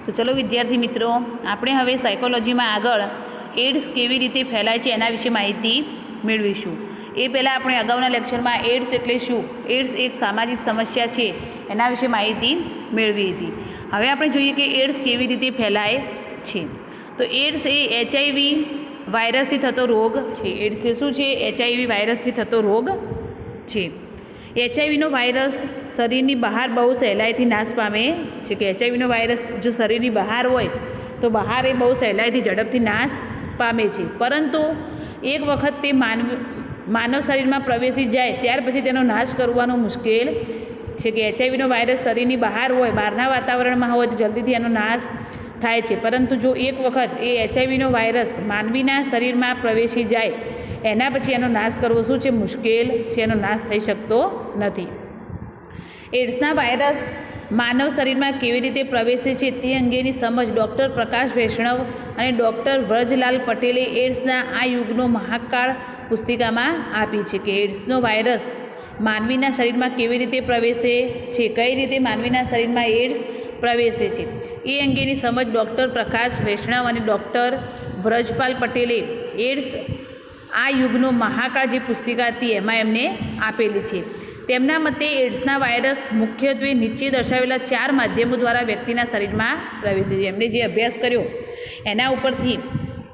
તો ચલો વિદ્યાર્થી મિત્રો, આપણે હવે સાયકોલોજીમાં આગળ એડ્સ કેવી રીતે ફેલાય છે એના વિશે માહિતી મેળવીશું. એ પહેલાં આપણે અગાઉના લેક્ચરમાં એડ્સ એટલે શું, એડ્સ એક સામાજિક સમસ્યા છે એના વિશે માહિતી મેળવી હતી. હવે આપણે જોઈએ કે એડ્સ કેવી રીતે ફેલાય છે. તો એડ્સ એ HIV વાયરસથી થતો રોગ છે. એડ્સ એ શું છે? HIV વાયરસથી થતો રોગ છે. HIV વાયરસ શરીરની બહાર બહુ સહેલાઈથી નાશ પામે છે. કે HIV વાયરસ જો શરીરની બહાર હોય તો બહાર એ બહુ સહેલાઈથી ઝડપથી નાશ પામે છે. પરંતુ એક વખત તે માનવ શરીરમાં પ્રવેશી જાય ત્યાર પછી તેનો નાશ કરવાનો મુશ્કેલ છે. કે HIV વાયરસ શરીરની બહાર હોય, બહારના વાતાવરણમાં હોય તો જલ્દીથી એનો નાશ થાય છે. પરંતુ જો એક વખત એ HIV વાયરસ માનવીના શરીરમાં પ્રવેશી જાય એના પછી એનો નાશ કરવો શું છે? મુશ્કેલ છે. એનો નાશ થઈ શકતો નથી. એડ્સના વાયરસ માનવ શરીરમાં કેવી રીતે પ્રવેશે છે તે અંગેની સમજ ડૉક્ટર પ્રકાશ વૈષ્ણવ અને ડૉક્ટર વ્રજલાલ પટેલે એડ્સના આ યુગનો મહાકાળ પુસ્તિકામાં આપી છે. કે એડ્સનો વાયરસ માનવીના શરીરમાં કેવી રીતે પ્રવેશે છે, કઈ રીતે માનવીના શરીરમાં એડ્સ પ્રવેશે છે એ અંગેની સમજ ડૉક્ટર પ્રકાશ વૈષ્ણવ અને ડૉક્ટર વ્રજપાલ પટેલે એડ્સ આ યુગનો મહાકાળ જે પુસ્તિકા હતી એમાં એમને આપેલી છે. તેમના મતે એડ્સના વાયરસ મુખ્યત્વે નીચે દર્શાવેલા 4 માધ્યમો દ્વારા વ્યક્તિના શરીરમાં પ્રવેશે છે. એમને જે અભ્યાસ કર્યો એના ઉપરથી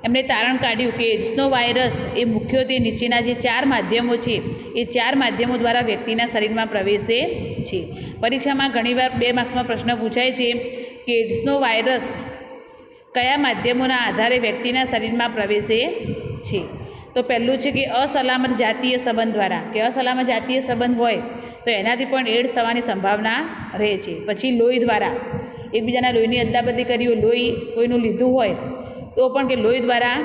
એમણે તારણ કાઢ્યું કે એડ્સનો વાયરસ એ મુખ્યત્વે નીચેના જે 4 માધ્યમો છે એ 4 માધ્યમો દ્વારા વ્યક્તિના શરીરમાં પ્રવેશે છે. પરીક્ષામાં ઘણીવાર 2 માર્ક્સમાં પ્રશ્ન પૂછાય છે કે એડ્સનો વાયરસ કયા માધ્યમોના આધારે વ્યક્તિના શરીરમાં પ્રવેશે છે. તો પહેલું છે કે અસલામત જાતીય સંબંધ દ્વારા, કે અસલામત જાતીય સંબંધ હોય તો એનાથી પણ એડ્સ થવાની સંભાવના રહે છે. પછી લોહી દ્વારા, એકબીજાના લોહીની અદલાબદલી કરી હોય, લોહી કોઈનું લીધું હોય તો પણ કે લોહી દ્વારા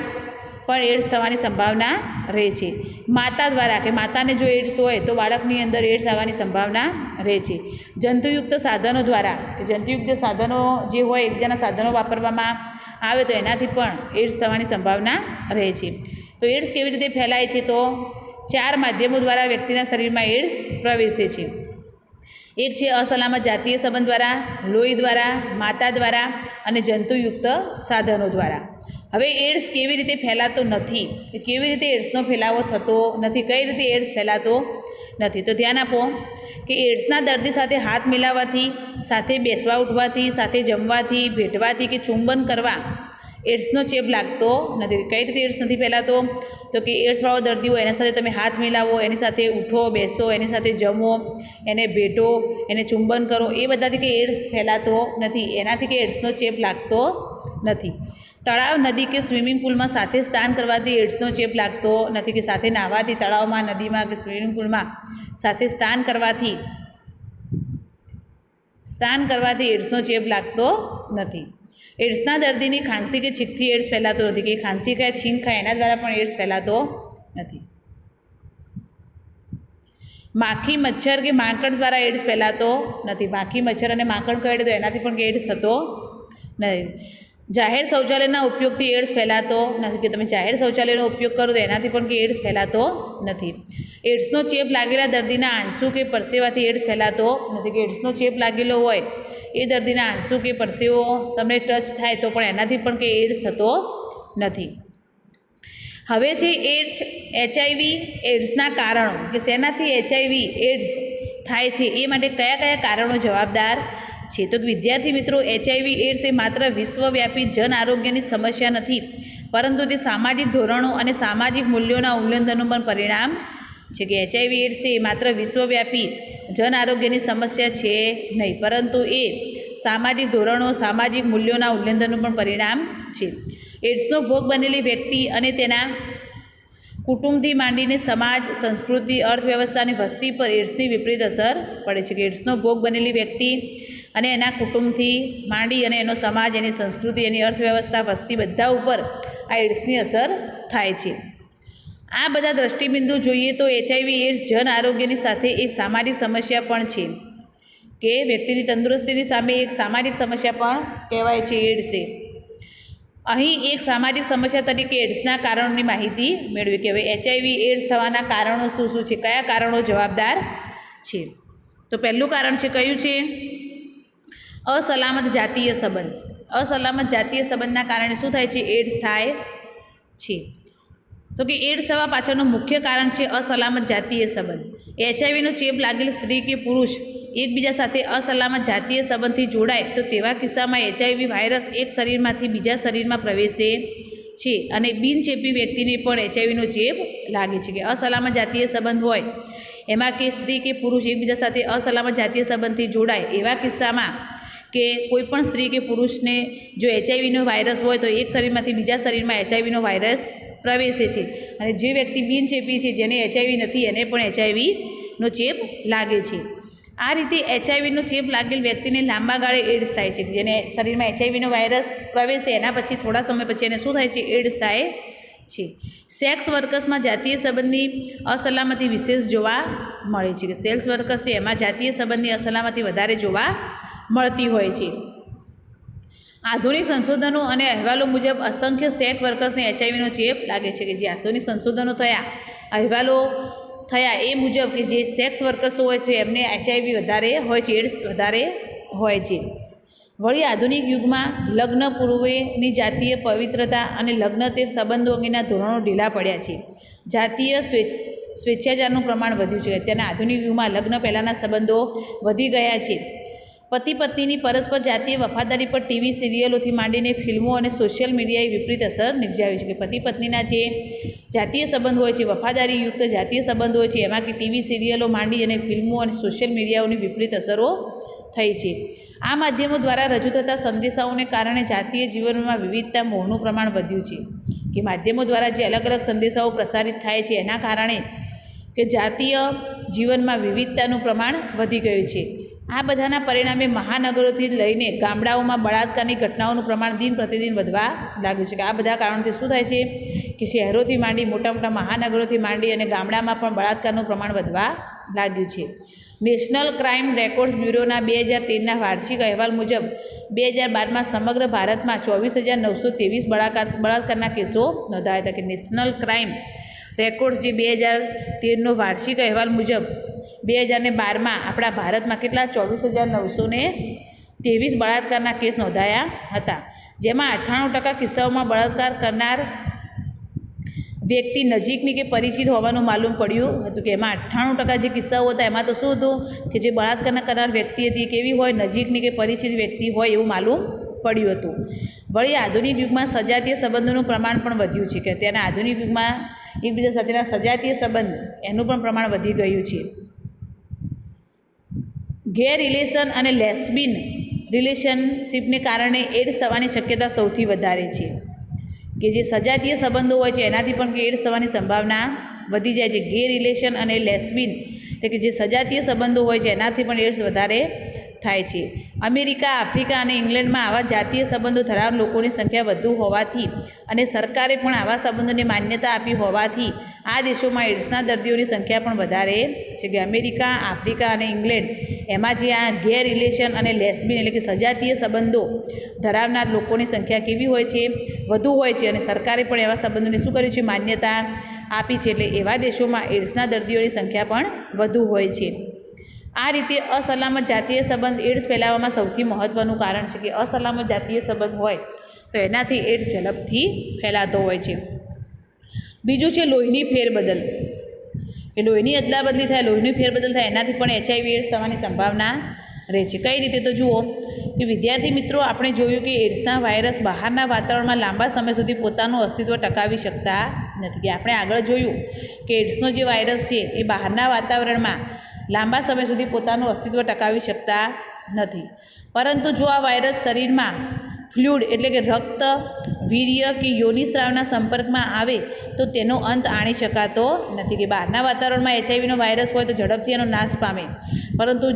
પણ એડ્સ થવાની સંભાવના રહે છે. માતા દ્વારા, કે માતાને જો એડ્સ હોય તો બાળકની અંદર એડ્સ આવવાની સંભાવના રહે છે. જંતુયુક્ત સાધનો દ્વારા, કે જંતુયુક્ત સાધનો જે હોય, એકબીજાના સાધનો વાપરવામાં આવે તો એનાથી પણ એડ્સ થવાની સંભાવના રહે છે. તો એડ્સ કેવી રીતે ફેલાય છે? તો 4 માધ્યમો દ્વારા વ્યક્તિના શરીરમાં એડ્સ પ્રવેશે છે. એક છે અસલામત જાતીય સંબંધ દ્વારા, લોહી દ્વારા, માતા દ્વારા અને જંતુયુક્ત સાધનો દ્વારા. હવે એડ્સ કેવી રીતે ફેલાતો નથી, કેવી રીતે એડ્સનો ફેલાવો થતો નથી, કઈ રીતે એડ્સ ફેલાતો નથી? તો ધ્યાન આપો કે એડ્સના દર્દી સાથે હાથ મિલાવવાથી, સાથે બેસવા ઉઠવાથી, સાથે જમવાથી, ભેટવાથી કે ચુંબન કરવા એડ્સનો ચેપ લાગતો નથી. કઈ રીતે એડ્સ નથી ફેલાતો? તો કે એડ્સવાળો દર્દી હોય એના સાથે તમે હાથ મિલાવો, એની સાથે ઉઠો, બેસો, એની સાથે જમો, એને ભેટો, એને ચુંબન કરો, એ બધાથી કે એડ્સ ફેલાતો નથી. એનાથી કે એડ્સનો ચેપ લાગતો નથી. તળાવ, નદી કે સ્વિમિંગ પુલમાં સાથે સ્નાન કરવાથી એડ્સનો ચેપ લાગતો નથી. કે સાથે નાહવાથી તળાવમાં, નદીમાં કે સ્વિમિંગ પુલમાં સાથે સ્નાન કરવાથી એડ્સનો ચેપ લાગતો નથી. એડ્સના દર્દીની ખાંસી કે છીંકથી એડ્સ ફેલાતો નથી. કે ખાંસી ખાય, છીંક ખાય એના દ્વારા પણ એડ્સ ફેલાતો નથી. માખી, મચ્છર કે માંકડ દ્વારા એડ્સ ફેલાતો નથી. માખી, મચ્છર અને માંકડ કરડે તો એનાથી પણ એડ્સ થતો નથી. જાહેર શૌચાલયના ઉપયોગથી એડ્સ ફેલાતો નથી. કે તમે જાહેર શૌચાલયનો ઉપયોગ કરો તો એનાથી પણ એડ્સ ફેલાતો નથી. એડ્સનો ચેપ લાગેલા દર્દીના આંસુ કે પરસેવાથી એડ્સ ફેલાતો નથી. કે એડ્સનો ચેપ લાગેલો હોય એ દર્દીના આંસુ કે પરસેવો તમને ટચ થાય તો પણ એનાથી પણ એડ્સ થતો નથી. હવે છે એડ્સ, HIV એડ્સના કારણો, કે શેનાથી HIV એડ્સ થાય છે એ માટે કયા કયા કારણો જવાબદાર છે. તો વિદ્યાર્થી મિત્રો, HIV એડ્સ એ માત્ર વિશ્વવ્યાપી જન આરોગ્યની સમસ્યા નથી, પરંતુ તે સામાજિક ધોરણો અને સામાજિક મૂલ્યોના ઉલ્લંઘનનું પણ પરિણામ છે. કે HIV એડ્સ છે એ માત્ર વિશ્વવ્યાપી જન આરોગ્યની સમસ્યા છે નહીં, પરંતુ એ સામાજિક ધોરણો, સામાજિક મૂલ્યોના ઉલ્લંઘનનું પણ પરિણામ છે. એડ્સનો ભોગ બનેલી વ્યક્તિ અને તેના કુટુંબથી માંડીને સમાજ, સંસ્કૃતિ, અર્થવ્યવસ્થા અને વસ્તી પર એડ્સની વિપરીત અસર પડે છે. કે એડ્સનો ભોગ બનેલી વ્યક્તિ અને એના કુટુંબથી માંડી અને એનો સમાજ, એની સંસ્કૃતિ, એની અર્થવ્યવસ્થા, વસ્તી બધા ઉપર આ એડ્સની અસર થાય છે. આ બધા દ્રષ્ટિબિંદુ જોઈએ તો HIV એડ્સ જન આરોગ્યની સાથે એક સામાજિક સમસ્યા પણ છે. કે વ્યક્તિની તંદુરસ્તીની સામે એક સામાજિક સમસ્યા પણ કહેવાય છે એડ્સ એ. અહીં એક સામાજિક સમસ્યા તરીકે એડ્સના કારણોની માહિતી મેળવી. કે હવે HIV એડ્સ થવાના કારણો શું શું છે, કયા કારણો જવાબદાર છે? તો પહેલું કારણ છે કયું છે? અસલામત જાતીય સંબંધ. અસલામત જાતીય સંબંધના કારણે શું થાય છે? એડ્સ થાય છે. તો કે એડ્સ થવા પાછળનું મુખ્ય કારણ છે અસલામત જાતીય સંબંધ. એચઆઈવીનો ચેપ લાગેલ સ્ત્રી કે પુરુષ એકબીજા સાથે અસલામત જાતીય સંબંધથી જોડાય તો તેવા કિસ્સામાં એચઆઈવી વાયરસ એક શરીરમાંથી બીજા શરીરમાં પ્રવેશે છે અને બિનચેપી વ્યક્તિને પણ એચઆઈવીનો ચેપ લાગે છે. કે અસલામત જાતીય સંબંધ હોય એમાં કે સ્ત્રી કે પુરુષ એકબીજા સાથે અસલામત જાતીય સંબંધથી જોડાય એવા કિસ્સામાં કે કોઈ પણ સ્ત્રી કે પુરુષને જો એચઆઈવીનો વાયરસ હોય તો એક શરીરમાંથી બીજા શરીરમાં એચઆઈવીનો વાયરસ પ્રવેશે છે અને જે વ્યક્તિ બિનચેપી છે, જેને એચઆઈવી નથી, એને પણ એચઆઈવીનો ચેપ લાગે છે. આ રીતે એચઆઈવીનો ચેપ લાગેલ વ્યક્તિને લાંબા ગાળે એડ્સ થાય છે. જેને શરીરમાં એચઆઈવીનો વાયરસ પ્રવેશે એના પછી થોડા સમય પછી એને શું થાય છે? એડ્સ થાય છે. સેક્સ વર્કર્સમાં જાતીય સંબંધની અસલામતી વિશેષ જોવા મળે છે. કે સેક્સ વર્કર્સ છે એમાં જાતીય સંબંધની અસલામતી વધારે જોવા મળતી હોય છે. આધુનિક સંશોધનો અને અહેવાલો મુજબ અસંખ્ય સેક્સ વર્કર્સને એચઆઈવીનો ચેપ લાગે છે. કે જે આધુનિક સંશોધનો થયા, અહેવાલો થયા એ મુજબ કે જે સેક્સ વર્કર્સ હોય છે એમને એચઆઈવી વધારે હોય છે, એડ્સ વધારે હોય છે. વળી આધુનિક યુગમાં લગ્ન પૂર્વેની જાતીય પવિત્રતા અને લગ્નોત્તર સંબંધો અંગેના ધોરણો ઢીલા પડ્યા છે. જાતીય સ્વેચ્છાચારનું પ્રમાણ વધ્યું છે. અત્યારના આધુનિક યુગમાં લગ્ન પહેલાંના સંબંધો વધી ગયા છે. પતિ પત્નીની પરસ્પર જાતીય વફાદારી પર ટીવી સિરિયલોથી માંડીને ફિલ્મો અને સોશિયલ મીડિયાએ વિપરીત અસર નિપજાવી છે. કે પતિ પત્નીના જે જાતીય સંબંધ હોય છે, વફાદારીયુક્ત જાતીય સંબંધ હોય છે, એમાં કે ટીવી સિરિયલો માંડી અને ફિલ્મો અને સોશિયલ મીડિયાઓની વિપરીત અસરો થઈ છે. આ માધ્યમો દ્વારા રજૂ થતા સંદેશાઓને કારણે જાતીય જીવનમાં વિવિધતા મોહનું પ્રમાણ વધ્યું છે. કે માધ્યમો દ્વારા જે અલગ અલગ સંદેશાઓ પ્રસારિત થાય છે એના કારણે કે જાતીય જીવનમાં વિવિધતાનું પ્રમાણ વધી ગયું છે. આ બધાના પરિણામે મહાનગરોથી લઈને ગામડાઓમાં બળાત્કારની ઘટનાઓનું પ્રમાણ દિન પ્રતિદિન વધવા લાગ્યું છે. કે આ બધા કારણોથી શું થાય છે? કે શહેરોથી માંડી મોટા મોટા મહાનગરોથી માંડી અને ગામડામાં પણ બળાત્કારનું પ્રમાણ વધવા લાગ્યું છે. નેશનલ ક્રાઇમ રેકોર્ડ્સ બ્યુરોના 2013ના વાર્ષિક અહેવાલ મુજબ 2012માં સમગ્ર ભારતમાં 24,923 બળાત્કારના કેસો નોંધાયા હતા. કે નેશનલ ક્રાઇમ રેકોર્ડ્સ જે 2013નો વાર્ષિક અહેવાલ મુજબ 2012માં આપણા ભારતમાં કેટલા? 24,923 બળાત્કારના કેસ નોંધાયા હતા. જેમાં 98% કિસ્સાઓમાં બળાત્કાર કરનાર વ્યક્તિ નજીકની કે પરિચિત હોવાનું માલુમ પડ્યું હતું. કે એમાં 98% જે કિસ્સાઓ હતા એમાં તો શું હતું? કે જે બળાત્કાર કરનાર વ્યક્તિ હતી કેવી હોય? નજીકની કે પરિચિત વ્યક્તિ હોય એવું માલુમ પડ્યું હતું. વળી આધુનિક યુગમાં સજાતીય સંબંધોનું પ્રમાણ પણ વધ્યું છે. કે અત્યારના આધુનિક યુગમાં એકબીજા સાથેના સજાતીય સંબંધ એનું પણ પ્રમાણ વધી ગયું છે. ગે રિલેશન અને લેસ્બિન રિલેશનશિપને કારણે એડ્સ થવાની શક્યતા સૌથી વધારે છે. કે જે સજાતીય સંબંધો હોય છે એનાથી પણ એડ્સ થવાની સંભાવના વધી જાય છે. ગે રિલેશન અને લેસ્બિન એટલે કે જે સજાતીય સંબંધો હોય છે એનાથી પણ એડ્સ વધારે થાય છે. અમેરિકા, આફ્રિકા અને ઇંગ્લેન્ડમાં આવા જાતીય સંબંધો ધરાવનાર લોકોની સંખ્યા વધુ હોવાથી અને સરકારે પણ આવા સંબંધોને માન્યતા આપી હોવાથી આ દેશોમાં એડ્સના દર્દીઓની સંખ્યા પણ વધારે છે. કે અમેરિકા, આફ્રિકા અને ઇંગ્લેન્ડ એમાં જે આ ગે રિલેશન અને લેસ્બિન એટલે કે સજાતીય સંબંધો ધરાવનાર લોકોની સંખ્યા કેવી હોય છે? વધુ હોય છે. અને સરકારે પણ એવા સંબંધોને શું કર્યું છે? માન્યતા આપી છે. એટલે એવા દેશોમાં એડ્સના દર્દીઓની સંખ્યા પણ વધુ હોય છે. આ રીતે અસલામત જાતીય સંબંધ એડ્સ ફેલાવવામાં સૌથી મહત્ત્વનું કારણ છે. કે અસલામત જાતીય સંબંધ હોય તો એનાથી એડ્સ ઝડપથી ફેલાતો હોય છે. બીજું છે લોહીની ફેરબદલ. કે લોહીની અદલાબદલી થાય, લોહીની ફેરબદલ થાય એનાથી પણ એચઆઈવી એડ્સ થવાની સંભાવના રહે છે. કઈ રીતે? તો જુઓ કે વિદ્યાર્થી મિત્રો, આપણે જોયું કે એડ્સના વાયરસ બહારના વાતાવરણમાં લાંબા સમય સુધી પોતાનું અસ્તિત્વ ટકાવી શકતા નથી. કે આપણે આગળ જોયું કે એડ્સનો જે વાયરસ છે એ બહારના વાતાવરણમાં લાંબા સમય સુધી પોતાનું અસ્તિત્વ ટકાવી શકતા નથી. પરંતુ જો આ વાયરસ શરીરમાં ફ્લૂઇડ એટલે કે રક્ત, વીર્ય કે યોનિસ્રાવના સંપર્કમાં આવે તો તેનો અંત આણી શકાતો નથી. કે બહારના વાતાવરણમાં એચઆઈવીનો વાયરસ હોય તો ઝડપથી એનો નાશ પામે, પરંતુ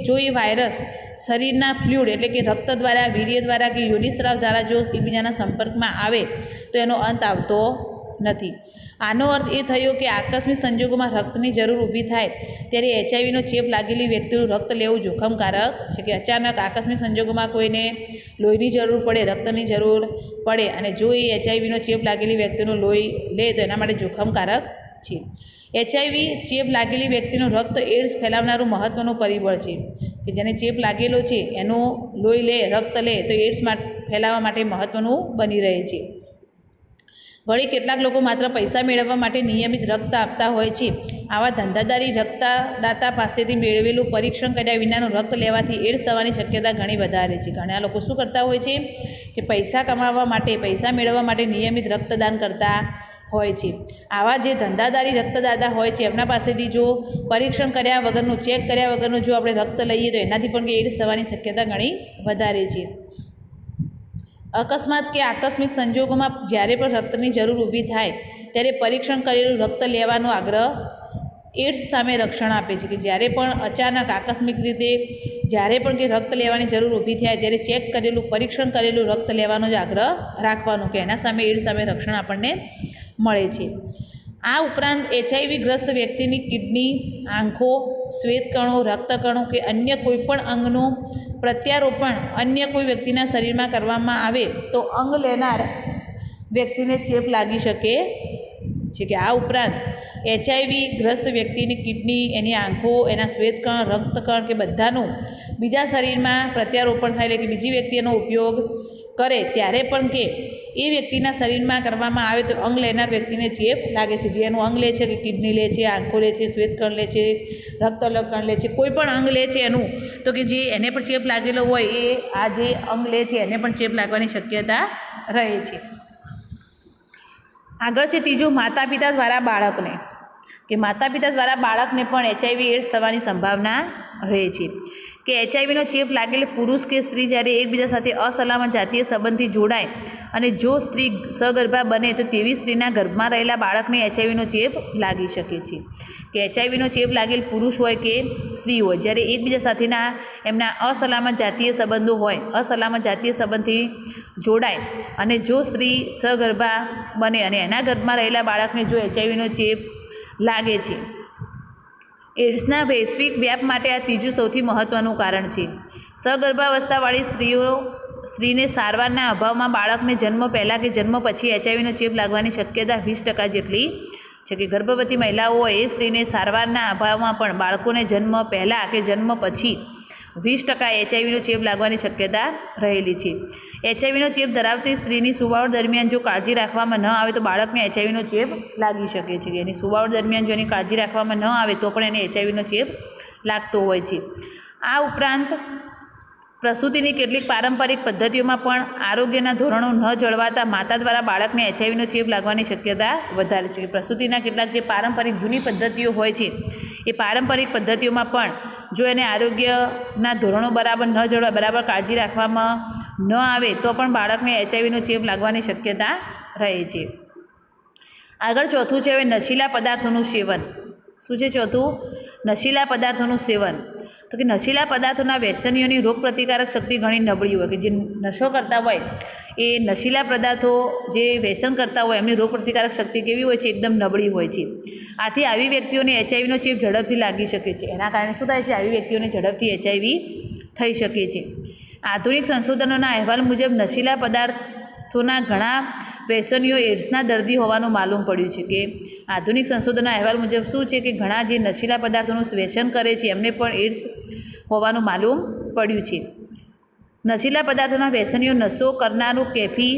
જો એ વાયરસ શરીરના ફ્લૂઇડ એટલે કે રક્ત દ્વારા, વીર્ય દ્વારા કે યોનિસ્રાવ દ્વારા જો એકબીજાના સંપર્કમાં આવે તો એનો અંત આવતો નથી. આનો અર્થ એ થયો કે આકસ્મિક સંજોગોમાં રક્તની જરૂર ઊભી થાય ત્યારે એચઆઈવીનો ચેપ લાગેલી વ્યક્તિનું રક્ત લેવું જોખમકારક છે. કે અચાનક આકસ્મિક સંજોગોમાં કોઈને લોહીની જરૂર પડે, રક્તની જરૂર પડે અને જો એ એચઆઈવીનો ચેપ લાગેલી વ્યક્તિનું લોહી લે તો એના માટે જોખમકારક છે. HIV ચેપ લાગેલી વ્યક્તિનું રક્ત એડ્સ ફેલાવનારું મહત્ત્વનું પરિબળ છે કે જેને ચેપ લાગેલો છે એનું લોહી લે, રક્ત લે તો એડ્સ ફેલાવવા માટે મહત્ત્વનું બની રહે છે. વળી કેટલાક લોકો માત્ર પૈસા મેળવવા માટે નિયમિત રક્ત આપતા હોય છે. આવા ધંધાદારી રક્તદાતા પાસેથી મેળવેલું પરીક્ષણ કર્યા વિનાનું રક્ત લેવાથી એડ્સ થવાની શક્યતા ઘણી વધારે છે. ઘણા લોકો શું કરતા હોય છે કે પૈસા કમાવવા માટે, પૈસા મેળવવા માટે નિયમિત રક્તદાન કરતા હોય છે. આવા જે ધંધાદારી રક્તદાતા હોય છે એમના પાસેથી જો પરીક્ષણ કર્યા વગરનું, ચેક કર્યા વગરનું જો આપણે રક્ત લઈએ તો એનાથી પણ એડ્સ થવાની શક્યતા ઘણી વધારે છે. અકસ્માત કે આકસ્મિક સંજોગોમાં જ્યારે પણ રક્તની જરૂર ઊભી થાય ત્યારે પરીક્ષણ કરેલું રક્ત લેવાનો આગ્રહ એડ્સ સામે રક્ષણ આપે છે કે જ્યારે પણ અચાનક આકસ્મિક રીતે જ્યારે પણ કે રક્ત લેવાની જરૂર ઊભી થાય ત્યારે ચેક કરેલું, પરીક્ષણ કરેલું રક્ત લેવાનો જ આગ્રહ રાખવાનો કે એના સામે એડ્સ સામે રક્ષણ આપણને મળે છે. આ ઉપરાંત HIV ગ્રસ્ત વ્યક્તિની કિડની, આંખો, શ્વેતકણો, રક્તકણો કે અન્ય કોઈપણ અંગનું પ્રત્યારોપણ અન્ય કોઈ વ્યક્તિના શરીરમાં કરવામાં આવે તો અંગ લેનાર વ્યક્તિને ચેપ લાગી શકે છે. કે આ ઉપરાંત HIV ગ્રસ્ત વ્યક્તિની કિડની, એની આંખો, એના શ્વેતકણ, રક્તકણ કે બધાનું બીજા શરીરમાં પ્રત્યારોપણ થાય એટલે કે બીજી વ્યક્તિ એનો ઉપયોગ કરે ત્યારે પણ કે એ વ્યક્તિના શરીરમાં કરવામાં આવે તો અંગ લેનાર વ્યક્તિને ચેપ લાગે છે. જે એનું અંગ લે છે કે કિડની લે છે, આંખો લે છે, શ્વેતકણ લે છે, રક્તકણ લે છે, કોઈ પણ અંગ લે છે એનું, તો કે જે એને પણ ચેપ લાગેલો હોય એ આ જે અંગ લે છે એને પણ ચેપ લાગવાની શક્યતા રહે છે. આગળ છે ત્રીજું, માતા પિતા દ્વારા બાળકને, કે માતા પિતા દ્વારા બાળકને પણ HIV એડ્સ થવાની સંભાવના રહે છે. કે HIVનો ચેપ લાગેલ પુરુષ કે સ્ત્રી જ્યારે એકબીજા સાથે અસલામત જાતીય સંબંધથી જોડાય અને જો સ્ત્રી સગર્ભા બને તો તેવી સ્ત્રીના ગર્ભમાં રહેલા બાળકને HIVનો ચેપ લાગી શકે છે. કે HIVનો ચેપ લાગેલ પુરુષ હોય કે સ્ત્રી હોય જ્યારે એકબીજા સાથેના એમના અસલામત જાતીય સંબંધો હોય, અસલામત જાતીય સંબંધથી જોડાય અને જો સ્ત્રી સગર્ભા બને અને એના ગર્ભમાં રહેલા બાળકને જો HIVનો ચેપ લાગે છે. એડ્સના વૈશ્વિક વ્યાપ માટે આ ત્રીજું સૌથી મહત્ત્વનું કારણ છે. સગર્ભાવસ્થાવાળી સ્ત્રીને સારવારના અભાવમાં બાળકને જન્મ પહેલાં કે જન્મ પછી HIVનો ચેપ લાગવાની શક્યતા 20% જેટલી છે. કે ગર્ભવતી મહિલાઓ હોય એ સ્ત્રીને સારવારના અભાવમાં પણ બાળકોને જન્મ પહેલાં કે જન્મ પછી 20% HIVનો ચેપ લાગવાની શક્યતા રહેલી છે. HIVનો ચેપ ધરાવતી સ્ત્રીની સુવાવડ દરમિયાન જો કાળજી રાખવામાં ન આવે તો બાળકને HIVનો ચેપ લાગી શકે છે. એની સુવાવડ દરમિયાન જો એની કાળજી રાખવામાં ન આવે તો પણ એને HIVનો ચેપ લાગતો હોય છે. આ ઉપરાંત પ્રસૂતિની કેટલીક પારંપરિક પદ્ધતિઓમાં પણ આરોગ્યના ધોરણો ન જળવાતા માતા દ્વારા બાળકને HIVનો ચેપ લાગવાની શક્યતા વધારે છે. પ્રસૂતિના કેટલાક જે પારંપરિક જૂની પદ્ધતિઓ હોય છે એ પારંપરિક પદ્ધતિઓમાં પણ જો એને આરોગ્યના ધોરણો બરાબર ન જળવાય, બરાબર કાળજી રાખવામાં ન આવે તો પણ બાળકને HIVનો ચેપ લાગવાની શક્યતા રહે છે. આગળ ચોથું છે હવે નશીલા પદાર્થોનું સેવન. શું છે ચોથું? નશીલા પદાર્થોનું સેવન. તો કે નશીલા પદાર્થોના વ્યસનીઓની રોગપ્રતિકારક શક્તિ ઘણી નબળી હોય કે જે નશો કરતા હોય એ નશીલા પદાર્થો જે વ્યસન કરતા હોય એમની રોગપ્રતિકારક શક્તિ કેવી હોય છે? એકદમ નબળી હોય છે. આથી આવી વ્યક્તિઓને HIVનો ચેપ ઝડપથી લાગી શકે છે. એના કારણે શું થાય છે? આવી વ્યક્તિઓને ઝડપથી HIV થઈ શકે છે. આધુનિક સંશોધનોના અહેવાલ મુજબ નશીલા પદાર્થોના ઘણા વ્યસનીઓ એડ્સના દર્દી હોવાનું માલુમ પડ્યું છે. કે આધુનિક સંશોધનના અહેવાલ મુજબ શું છે કે ઘણા જે નશીલા પદાર્થોનું વ્યસન કરે છે એમને પણ એડ્સ હોવાનું માલુમ પડ્યું છે. નશીલા પદાર્થોના વ્યસનીઓ નશો કરનારું કેફી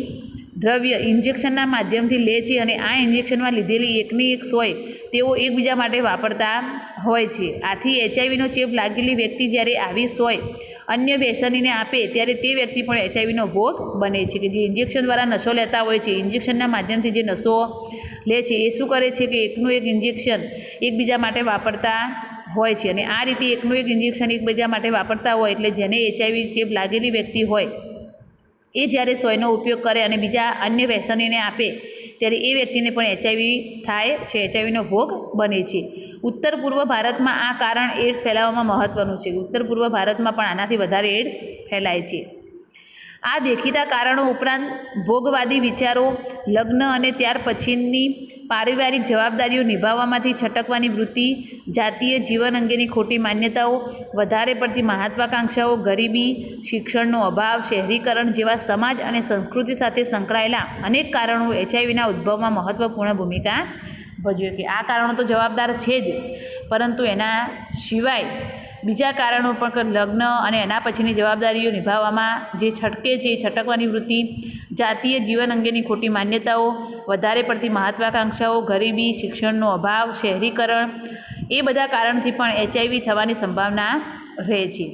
દ્રવ્ય ઇન્જેક્શનના માધ્યમથી લે છે અને આ ઇન્જેક્શનમાં લીધેલી એકની એક સોય તેઓ એકબીજા માટે વાપરતા હોય છે. આથી HIVનો ચેપ લાગેલી વ્યક્તિ જ્યારે આવી સોય અન્ય વ્યસનીને આપે ત્યારે તે વ્યક્તિ પણ HIVનો ભોગ બને છે. કે જે ઇન્જેક્શન દ્વારા નશો લેતા હોય છે, ઇન્જેક્શનના માધ્યમથી જે નશો લે છે એ શું કરે છે કે એકનું એક ઇન્જેક્શન એકબીજા માટે વાપરતા હોય છે અને આ રીતે એકનું એક ઇન્જેક્શન એકબીજા માટે વાપરતા હોય એટલે જેને HIV ચેપ લાગેલી વ્યક્તિ હોય એ જ્યારે સોયનો ઉપયોગ કરે અને બીજા અન્ય વ્યસનીને આપે ત્યારે એ વ્યક્તિને પણ HIV થાય છે, HIVનો ભોગ બને છે. ઉત્તર પૂર્વ ભારતમાં આ કારણ એડ્સ ફેલાવવામાં મહત્ત્વનું છે. ઉત્તર પૂર્વ ભારતમાં પણ આનાથી વધારે એડ્સ ફેલાય છે. આ દેખીતા કારણો ઉપરાંત ભોગવાદી વિચારો, લગ્ન અને ત્યાર પછીની પારિવારિક જવાબદારીઓ નિભાવવામાંથી છટકવાની વૃત્તિ, જાતીય જીવન અંગેની ખોટી માન્યતાઓ, વધારે પડતી મહત્વાકાંક્ષાઓ, ગરીબી, શિક્ષણનો અભાવ, શહેરીકરણ જેવા સમાજ અને સંસ્કૃતિ સાથે સંકળાયેલા અનેક કારણો HIVના ઉદ્ભવમાં મહત્ત્વપૂર્ણ ભૂમિકા ભજવે કે આ કારણો તો જવાબદાર છે જ, પરંતુ એના સિવાય બીજા કારણો પણ કે લગ્ન અને એના પછીની જવાબદારીઓ નિભાવવામાં જે છટકે છે એ છટકવાની વૃત્તિ, જાતીય જીવન અંગેની ખોટી માન્યતાઓ, વધારે પડતી મહત્વાકાંક્ષાઓ, ગરીબી, શિક્ષણનો અભાવ, શહેરીકરણ, એ બધા કારણથી પણ HIV થવાની સંભાવના રહે છે.